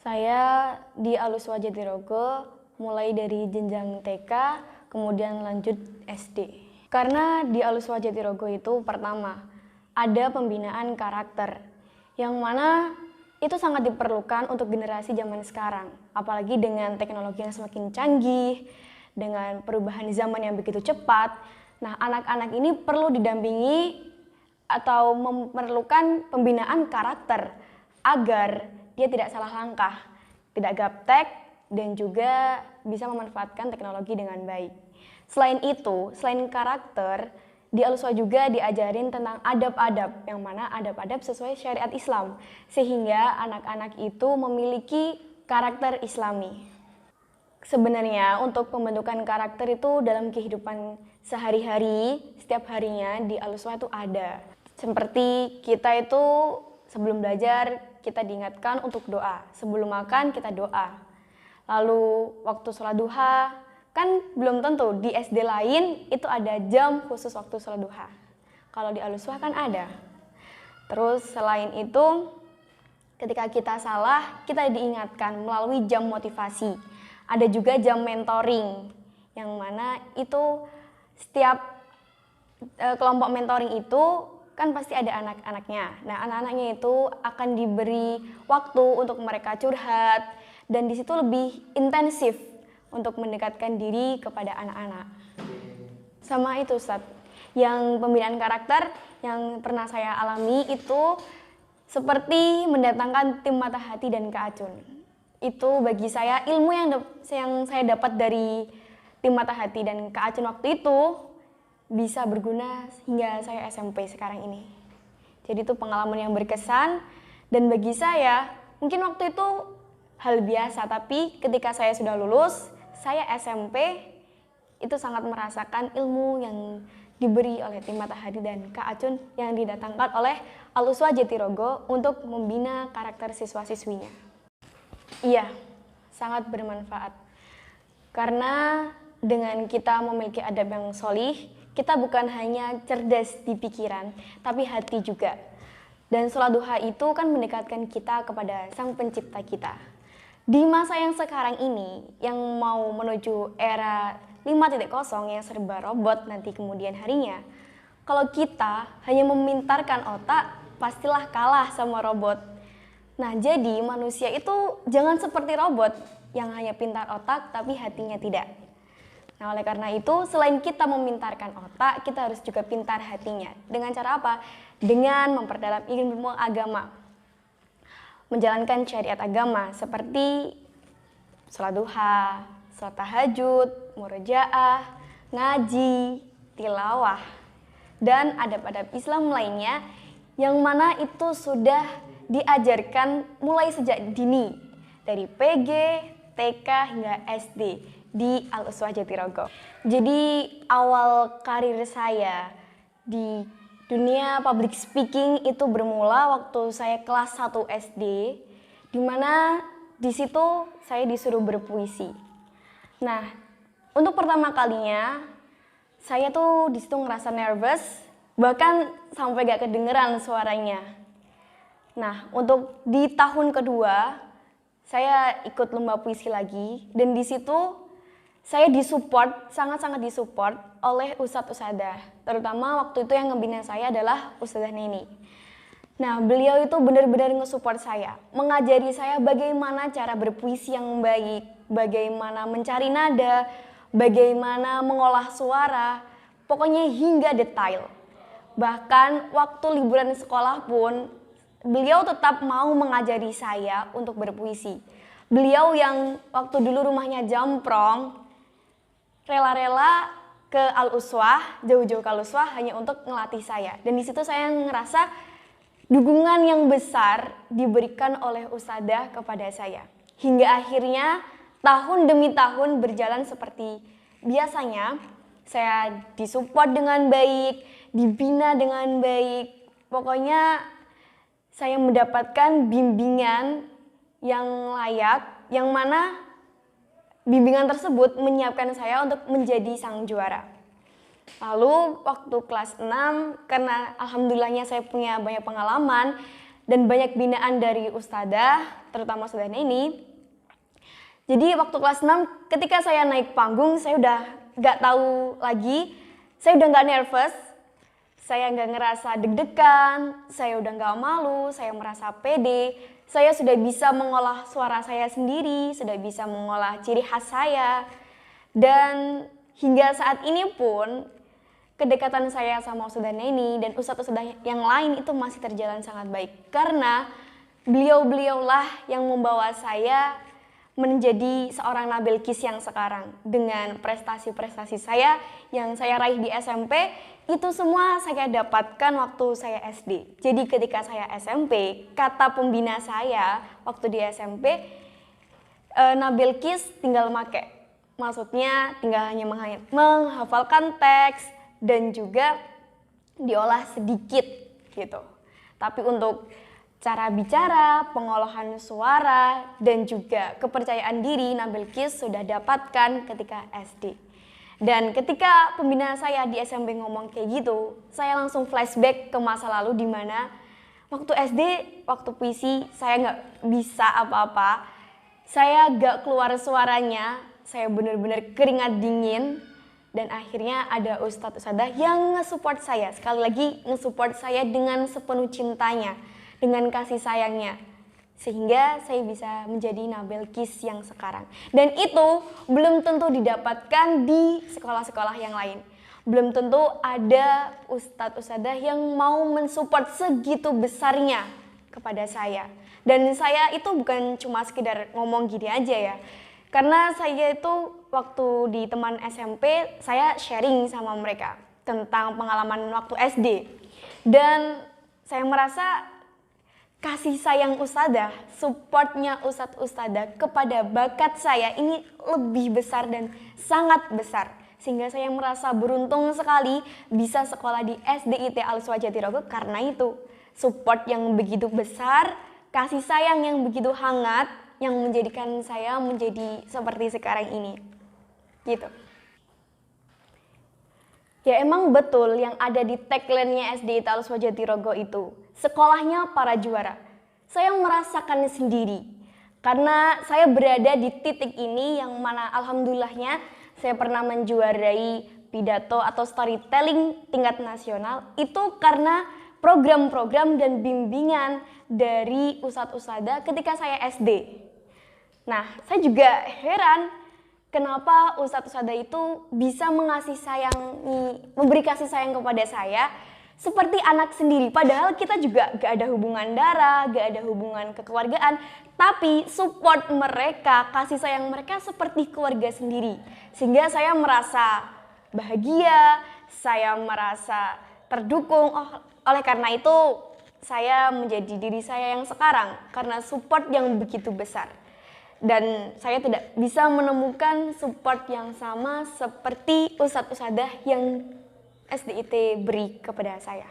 Saya di Aluswa Jatirogo mulai dari jenjang TK, kemudian lanjut SD. Karena di Aluswa Jatirogo itu pertama, ada pembinaan karakter, yang mana itu sangat diperlukan untuk generasi zaman sekarang. Apalagi dengan teknologi yang semakin canggih, dengan perubahan zaman yang begitu cepat. Nah, anak-anak ini perlu didampingi atau memerlukan pembinaan karakter agar dia tidak salah langkah, tidak gaptek, dan juga bisa memanfaatkan teknologi dengan baik. Selain itu, selain karakter, di Aluswa juga diajarin tentang adab-adab, yang mana adab-adab sesuai syariat Islam, sehingga anak-anak itu memiliki karakter Islami. Sebenarnya untuk pembentukan karakter itu dalam kehidupan sehari-hari, setiap harinya di Aluswa itu ada. Seperti kita itu sebelum belajar, kita diingatkan untuk doa. Sebelum makan, kita doa. Lalu waktu sholat duha, kan belum tentu di SD lain itu ada jam khusus waktu sholat duha. Kalau di Aluswa kan ada. Terus selain itu, ketika kita salah, kita diingatkan melalui jam motivasi. Ada juga jam mentoring, yang mana itu setiap kelompok mentoring itu kan pasti ada anak-anaknya. Nah, anak-anaknya itu akan diberi waktu untuk mereka curhat, dan di situ lebih intensif untuk mendekatkan diri kepada anak-anak. Sama itu, Ustadz. Yang pembinaan karakter yang pernah saya alami itu seperti mendatangkan tim mata hati dan Kak Acun. Itu bagi saya ilmu yang saya dapat dari tim mata hati dan Kak Acun waktu itu bisa berguna hingga saya SMP sekarang ini. Jadi itu pengalaman yang berkesan, dan bagi saya mungkin waktu itu hal biasa, tapi ketika saya sudah lulus, saya SMP itu sangat merasakan ilmu yang diberi oleh tim mata hati dan Kak Acun yang didatangkan oleh Aluswa Jatirogo untuk membina karakter siswa-siswinya. Iya, sangat bermanfaat. Karena dengan kita memiliki adab yang sholih, kita bukan hanya cerdas di pikiran, tapi hati juga. Dan sholat duha itu kan mendekatkan kita kepada Sang Pencipta kita. Di masa yang sekarang ini, yang mau menuju era 5.0 yang serba robot nanti kemudian harinya, kalau kita hanya memintarkan otak, pastilah kalah sama robot. Nah, jadi manusia itu jangan seperti robot yang hanya pintar otak tapi hatinya tidak. Nah, oleh karena itu, selain kita memintarkan otak, kita harus juga pintar hatinya. Dengan cara apa? Dengan memperdalam ilmu agama. Menjalankan syariat agama seperti sholat duha, sholat tahajud, murojaah, ngaji, tilawah, dan adab-adab Islam lainnya yang mana itu sudah diajarkan mulai sejak dini, dari PG, TK hingga SD. Di Aluswa Jatirogo. Jadi awal karir saya di dunia public speaking itu bermula waktu saya kelas 1 SD, di mana di situ saya disuruh berpuisi. Nah, untuk pertama kalinya saya tuh di situ ngerasa nervous, bahkan sampai gak kedengeran suaranya. Nah, untuk di tahun kedua saya ikut lomba puisi lagi, dan di situ saya disupport, sangat-sangat disupport oleh ustadz-ustadzah. Terutama waktu itu yang ngebina saya adalah Ustadzah Neni. Nah, beliau itu benar-benar nge-support saya, mengajari saya bagaimana cara berpuisi yang baik, bagaimana mencari nada, bagaimana mengolah suara, pokoknya hingga detail. Bahkan waktu liburan sekolah pun, beliau tetap mau mengajari saya untuk berpuisi. Beliau yang waktu dulu rumahnya Jamprong, rela-rela ke Al-Uswah, jauh-jauh ke Al-Uswah hanya untuk ngelatih saya. Dan di situ saya ngerasa dukungan yang besar diberikan oleh ustadzah kepada saya. Hingga akhirnya tahun demi tahun berjalan seperti biasanya. Saya disupport dengan baik, dibina dengan baik. Pokoknya saya mendapatkan bimbingan yang layak, yang mana bimbingan tersebut menyiapkan saya untuk menjadi sang juara. Lalu waktu kelas 6, karena alhamdulillahnya saya punya banyak pengalaman, dan banyak binaan dari ustadzah, terutama ustadzah ini. Jadi waktu kelas 6 ketika saya naik panggung, saya udah gak tahu lagi, saya udah gak nervous, saya gak ngerasa deg-degan, saya udah gak malu, saya merasa pede, saya sudah bisa mengolah suara saya sendiri, sudah bisa mengolah ciri khas saya. Dan hingga saat ini pun kedekatan saya sama Ustadzah Neni dan ustadz-ustadz yang lain itu masih terjalan sangat baik. Karena beliau-beliaulah yang membawa saya menjadi seorang Nabil Kis yang sekarang. Dengan prestasi-prestasi saya yang saya raih di SMP, itu semua saya dapatkan waktu saya SD. Jadi ketika saya SMP, kata pembina saya waktu di SMP, Nabil Kis tinggal make. Maksudnya tinggal hanya menghafalkan teks dan juga diolah sedikit gitu. Tapi untuk cara bicara, pengolahan suara, dan juga kepercayaan diri Nabil Kis sudah dapatkan ketika SD. Dan ketika pembina saya di SMP ngomong kayak gitu, saya langsung flashback ke masa lalu di mana waktu SD, waktu puisi saya nggak bisa apa-apa, saya nggak keluar suaranya, saya benar-benar keringat dingin. Dan akhirnya ada ustadz-ustadzah yang nge-support saya, sekali lagi nge-support saya dengan sepenuh cintanya, dengan kasih sayangnya. Sehingga saya bisa menjadi Nabil Kis yang sekarang. Dan itu belum tentu didapatkan di sekolah-sekolah yang lain. Belum tentu ada ustadz-ustadzah yang mau mensupport segitu besarnya kepada saya. Dan saya itu bukan cuma sekedar ngomong gini aja ya. Karena saya itu waktu di teman SMP, saya sharing sama mereka tentang pengalaman waktu SD. Dan saya merasa kasih sayang ustadzah, supportnya ustadz-ustadzah kepada bakat saya ini lebih besar dan sangat besar. Sehingga saya merasa beruntung sekali bisa sekolah di SDIT Al-Huswa Jatirogo karena itu. Support yang begitu besar, kasih sayang yang begitu hangat, yang menjadikan saya menjadi seperti sekarang ini. Gitu. Ya emang betul yang ada di tagline-nya SDIT Al-Huswa Jatirogo itu, sekolahnya para juara. Saya merasakan sendiri, karena saya berada di titik ini yang mana alhamdulillahnya saya pernah menjuarai pidato atau storytelling tingkat nasional, itu karena program-program dan bimbingan dari ustadz-ustadzah ketika saya SD. Nah, saya juga heran kenapa ustadz-ustadzah itu bisa memberi kasih sayang kepada saya seperti anak sendiri. Padahal kita juga gak ada hubungan darah, gak ada hubungan kekeluargaan. Tapi support mereka, kasih sayang mereka seperti keluarga sendiri. Sehingga saya merasa bahagia, saya merasa terdukung. Oleh karena itu, saya menjadi diri saya yang sekarang. Karena support yang begitu besar. Dan saya tidak bisa menemukan support yang sama seperti ustadz-ustadzah yang SDIT beri kepada saya.